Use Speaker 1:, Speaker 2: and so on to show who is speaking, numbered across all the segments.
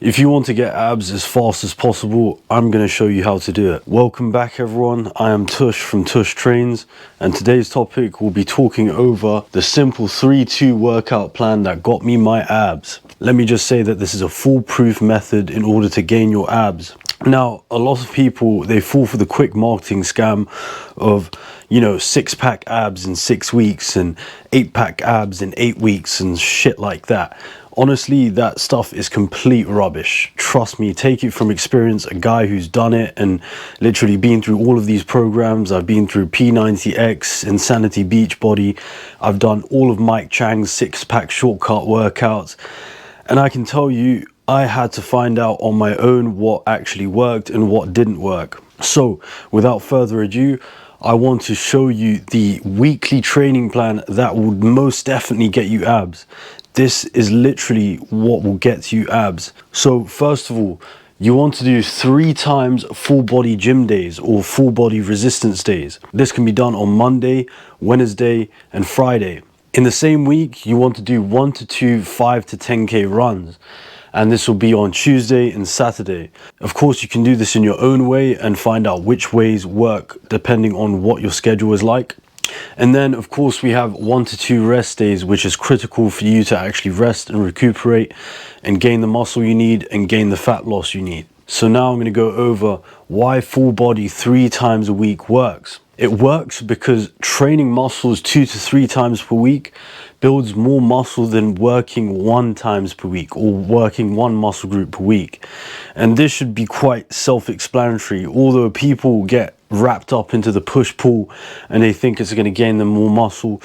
Speaker 1: If you want to get abs as fast as possible, I'm going to show you how to do it. Welcome back everyone, I am Tush from Tush Trains, and today's topic will be talking over the simple 3-2 workout plan that got me my abs. Let me just say that this is a foolproof method in order to gain your abs. Now, a lot of people, they fall for the quick marketing scam of, 6-pack abs in 6 weeks and 8-pack abs in 8 weeks and shit like that. Honestly, that stuff is complete rubbish. Trust me, take it from experience, a guy who's done it and literally been through all of these programs. I've been through P90X, Insanity Beachbody. I've done all of Mike Chang's 6-pack shortcut workouts. And I can tell you, I had to find out on my own what actually worked and what didn't work. So, without further ado, I want to show you the weekly training plan that would most definitely get you abs. This is literally what will get you abs. So first of all, you want to do 3 times full body gym days or full body resistance days. This can be done on Monday, Wednesday, and Friday. In the same week, you want to do 1 to 2 5 to 10k runs. And this will be on Tuesday and Saturday. Of course, you can do this in your own way and find out which ways work depending on what your schedule is like. And then of course we have 1 to 2 rest days, which is critical for you to actually rest and recuperate and gain the muscle you need and gain the fat loss you need. So now I'm going to go over why full body 3 times a week works. It works because training muscles 2 to 3 times per week builds more muscle than working 1 times per week or working 1 muscle group per week. And this should be quite self-explanatory, although people get wrapped up into the push-pull and they think it's going to gain them more muscle.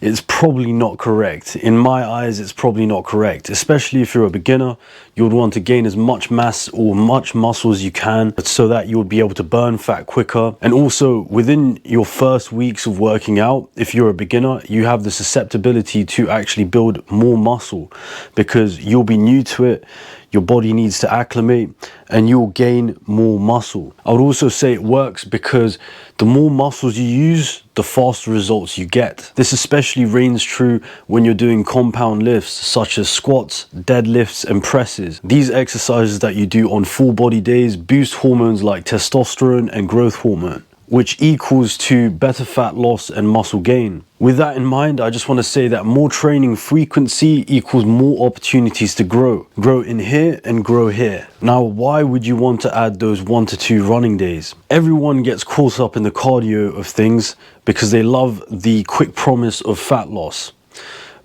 Speaker 1: It's probably not correct. In my eyes, it's probably not correct, especially if you're a beginner. You would want to gain as much mass or much muscle as you can so that you would be able to burn fat quicker. And also within your first weeks of working out, if you're a beginner, you have the susceptibility to actually build more muscle because you'll be new to it. Your body needs to acclimate and you'll gain more muscle. I would also say it works because the more muscles you use, the faster results you get. This especially reigns true when you're doing compound lifts such as squats, deadlifts, and presses. These exercises that you do on full body days boost hormones like testosterone and growth hormone, which equals to better fat loss and muscle gain. With that in mind, I just want to say that more training frequency equals more opportunities to grow. Grow in here and grow here. Now, why would you want to add those 1 to 2 running days? Everyone gets caught up in the cardio of things because they love the quick promise of fat loss.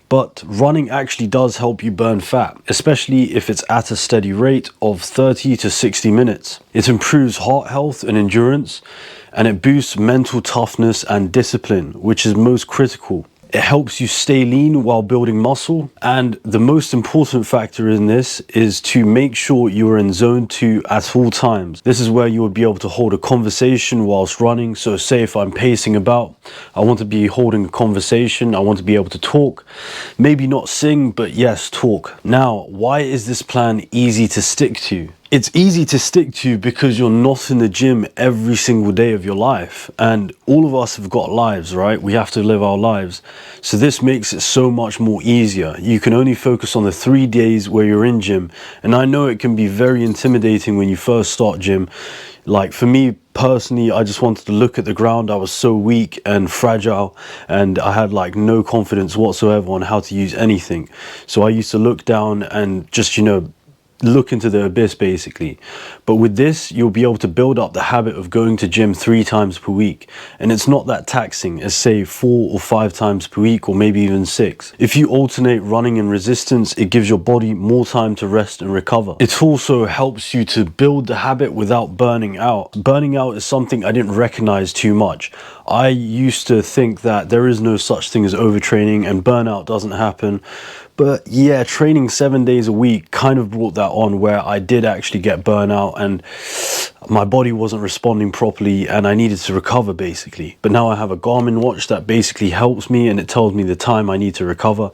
Speaker 1: But running actually does help you burn fat, especially if it's at a steady rate of 30 to 60 minutes. It improves heart health and endurance, and it boosts mental toughness and discipline, which is most critical. It helps you stay lean while building muscle, and the most important factor in this is to make sure you are in zone 2 at all times. This is where you would be able to hold a conversation whilst running. So say if I'm pacing about, I want to be holding a conversation, I want to be able to talk, maybe not sing, but yes, talk. Now, why is this plan easy to stick to? It's easy to stick to because you're not in the gym every single day of your life, and all of us have got lives, right? We have to live our lives. So this makes it so much more easier. You can only focus on the 3 days where you're in gym. And I know it can be very intimidating when you first start gym. Like for me personally, I just wanted to look at the ground. I was so weak and fragile and I had like no confidence whatsoever on how to use anything. So I used to look down and just, look into the abyss basically. But with this, you'll be able to build up the habit of going to gym 3 times per week, and it's not that taxing as say 4 or 5 times per week, or maybe even 6. If you alternate running and resistance, it gives your body more time to rest and recover. It also helps you to build the habit without burning out. Burning out is something I didn't recognize too much. I used to think that there is no such thing as overtraining and burnout doesn't happen. But yeah, training 7 days a week kind of brought that on, where I did actually get burnout and my body wasn't responding properly and I needed to recover basically. But now I have a Garmin watch that basically helps me and it tells me the time I need to recover.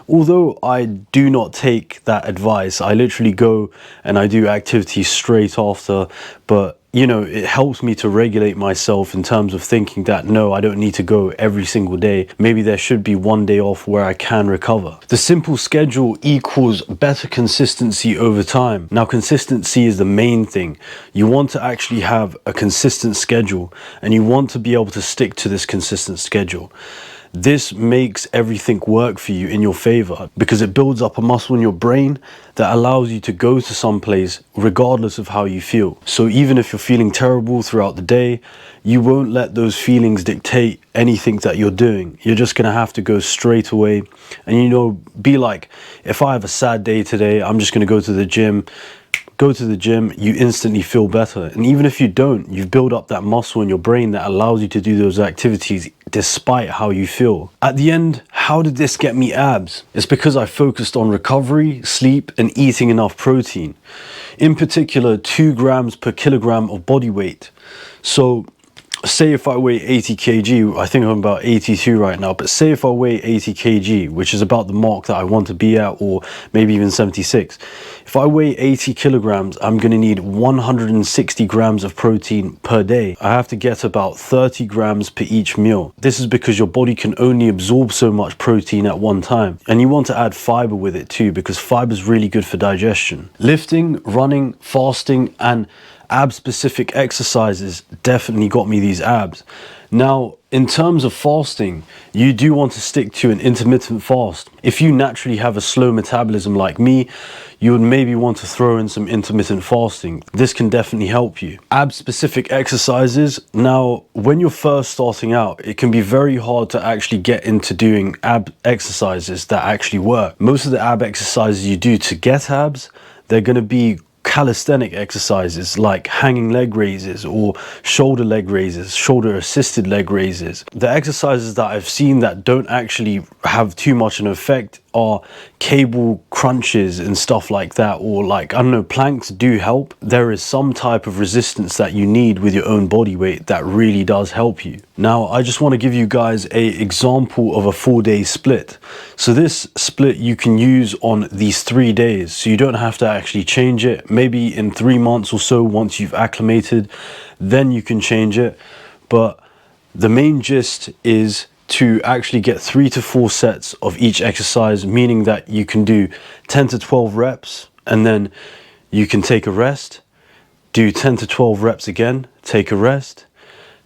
Speaker 1: Although I do not take that advice, I literally go and I do activities straight after, but you know, it helps me to regulate myself in terms of thinking that, no, I don't need to go every single day. Maybe there should be one day off where I can recover. The simple schedule equals better consistency over time. Now, consistency is the main thing. You want to actually have a consistent schedule, and you want to be able to stick to this consistent schedule. This makes everything work for you in your favor because it builds up a muscle in your brain that allows you to go to some place regardless of how you feel. So even if you're feeling terrible throughout the day, you won't let those feelings dictate anything that you're doing. You're just gonna have to go straight away and, you know, be like, if I have a sad day today, I'm just gonna go to the gym. Go to the gym, you instantly feel better. And even if you don't, you've built up that muscle in your brain that allows you to do those activities despite how you feel. At the end, how did this get me abs? It's because I focused on recovery, sleep, and eating enough protein. In particular, 2 grams per kilogram of body weight. So say if I weigh 80 kg, I think I'm about 82 right now, but say if I weigh 80 kg, which is about the mark that I want to be at, or maybe even 76. If I weigh 80 kilograms, I'm going to need 160 grams of protein per day. I have to get about 30 grams per each meal. This is because your body can only absorb so much protein at one time. And you want to add fiber with it too, because fiber is really good for digestion. Lifting, running, fasting, and ab-specific exercises definitely got me these abs. Now, in terms of fasting, you do want to stick to an intermittent fast. If you naturally have a slow metabolism like me, you would maybe want to throw in some intermittent fasting. This can definitely help you. Ab-specific exercises. Now, when you're first starting out, it can be very hard to actually get into doing ab exercises that actually work. Most of the ab exercises you do to get abs, they're going to be calisthenic exercises like hanging leg raises or shoulder leg raises, shoulder assisted leg raises. The exercises that I've seen that don't actually have too much an effect are cable crunches and stuff like that, or like, I don't know, planks do help. There is some type of resistance that you need with your own body weight that really does help you. Now, I just want to give you guys an example of a 4-day split. So this split you can use on these 3 days, so you don't have to actually change it. Maybe in 3 months or so, once you've acclimated, then you can change it. But the main gist is to actually get 3 to 4 sets of each exercise, meaning that you can do 10 to 12 reps and then you can take a rest, do 10 to 12 reps again, take a rest,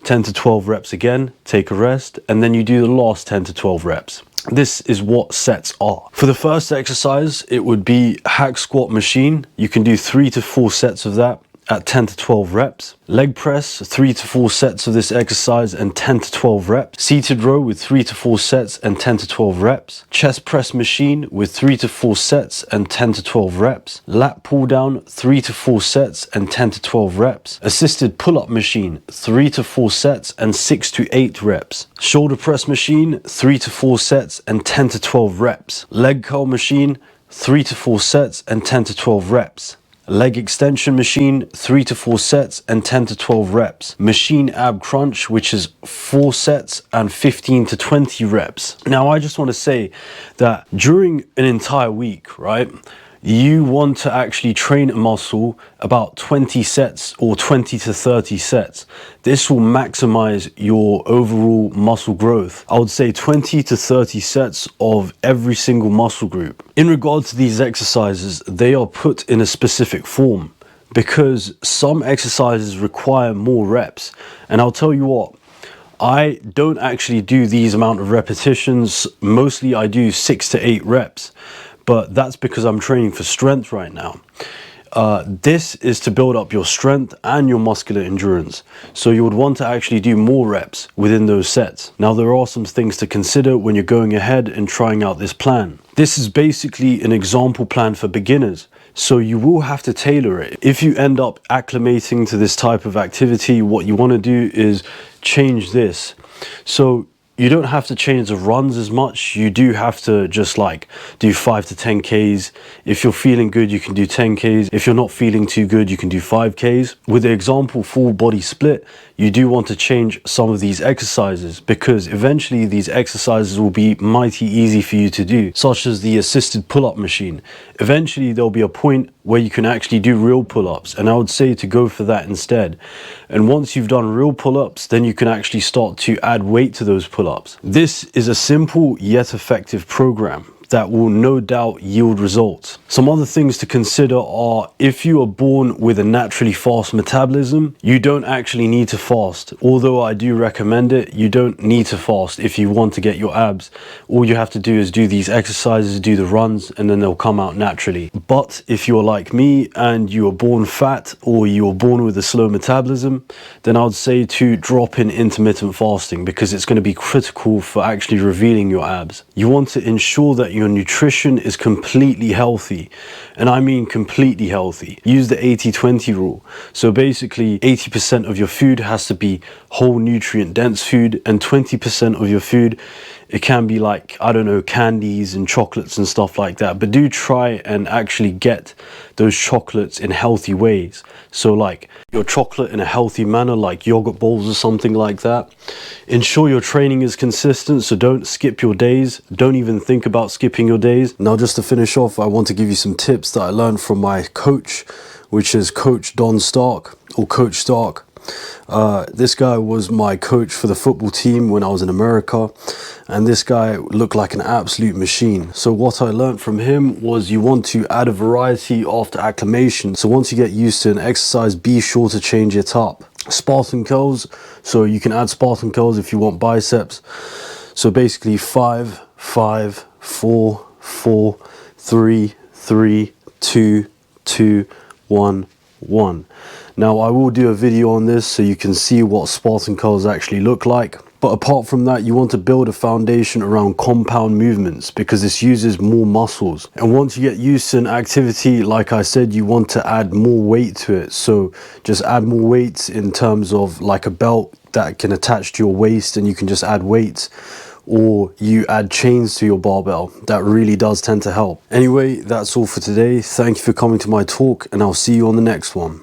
Speaker 1: 10 to 12 reps again, take a rest, and then you do the last 10 to 12 reps. This is what sets are. For the first exercise, it would be hack squat machine. You can do 3 to 4 sets of that at 10 to 12 reps. Leg press, 3 to 4 sets of this exercise and 10 to 12 reps. Seated row with 3 to 4 sets and 10 to 12 reps. Chest press machine with 3 to 4 sets and 10 to 12 reps. Lat pull down, 3 to 4 sets and 10 to 12 reps. Assisted pull-up machine, 3 to 4 sets and 6 to 8 reps. Shoulder press machine, 3 to 4 sets and 10 to 12 reps. Leg curl machine, 3 to 4 sets and 10 to 12 reps. Leg extension machine, 3 to 4 sets and 10 to 12 reps. Machine ab crunch, which is 4 sets and 15 to 20 reps. Now, I just want to say that during an entire week, right, you want to actually train a muscle about 20 sets or 20 to 30 sets. This will maximize your overall muscle growth. I would say 20 to 30 sets of every single muscle group. In regard to these exercises, they are put in a specific form because some exercises require more reps. And I'll tell you what, I don't actually do these amount of repetitions. Mostly I do 6 to 8 reps. But that's because I'm training for strength right now. This is to build up your strength and your muscular endurance. So you would want to actually do more reps within those sets. Now, there are some things to consider when you're going ahead and trying out this plan. This is basically an example plan for beginners. So you will have to tailor it. If you end up acclimating to this type of activity, what you want to do is change this. So you don't have to change the runs as much. You do have to just like do 5 to 10 Ks. If you're feeling good, you can do 10 Ks. If you're not feeling too good, you can do 5 Ks. With the example full body split, you do want to change some of these exercises because eventually these exercises will be mighty easy for you to do, such as the assisted pull-up machine. Eventually there'll be a point where you can actually do real pull-ups, and I would say to go for that instead. And once you've done real pull-ups, then you can actually start to add weight to those pull-ups. This is a simple yet effective program that will no doubt yield results. Some other things to consider are, if you are born with a naturally fast metabolism, you don't actually need to fast. Although I do recommend it, you don't need to fast if you want to get your abs. All you have to do is do these exercises, do the runs, and then they'll come out naturally. But if you're like me and you are born fat or you are born with a slow metabolism, then I would say to drop in intermittent fasting because it's going to be critical for actually revealing your abs. You want to ensure that your nutrition is completely healthy, and I mean completely healthy. Use the 80-20 rule. So basically 80% of your food has to be whole nutrient dense food, and 20% of your food, it can be like, I don't know, candies and chocolates and stuff like that. But do try and actually get those chocolates in healthy ways. So like your chocolate in a healthy manner, like yogurt bowls or something like that. Ensure your training is consistent, so don't skip your days. Don't even think about skipping your days. Now, just to finish off, I want to give you some tips that I learned from my coach, which is Coach Don Stark, or Coach Stark. This guy was my coach for the football team when I was in America, and this guy looked like an absolute machine. So what I learned from him was you want to add a variety after acclimation. So once you get used to an exercise, be sure to change it up. Spartan curls, so you can add Spartan curls if you want biceps. So basically 5, 5, 4, 4, 3, 3, 2, 2, 1, 1. Now I will do a video on this so you can see what Spartan curls actually look like. But apart from that, you want to build a foundation around compound movements because this uses more muscles. And once you get used to an activity, like I said, you want to add more weight to it. So just add more weights in terms of like a belt that can attach to your waist, and you can just add weights. Or you add chains to your barbell. That really does tend to help. Anyway, that's all for today. Thank you for coming to my talk, and I'll see you on the next one.